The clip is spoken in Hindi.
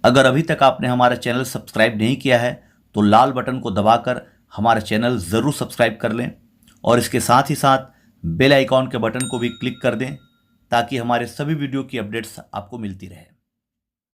अगर अभी तक आपने हमारा चैनल सब्सक्राइब नहीं किया है तो लाल बटन को दबाकर हमारा चैनल ज़रूर सब्सक्राइब कर लें और इसके साथ ही साथ बेल आइकॉन के बटन को भी क्लिक कर दें ताकि हमारे सभी वीडियो की अपडेट्स आपको मिलती रहे।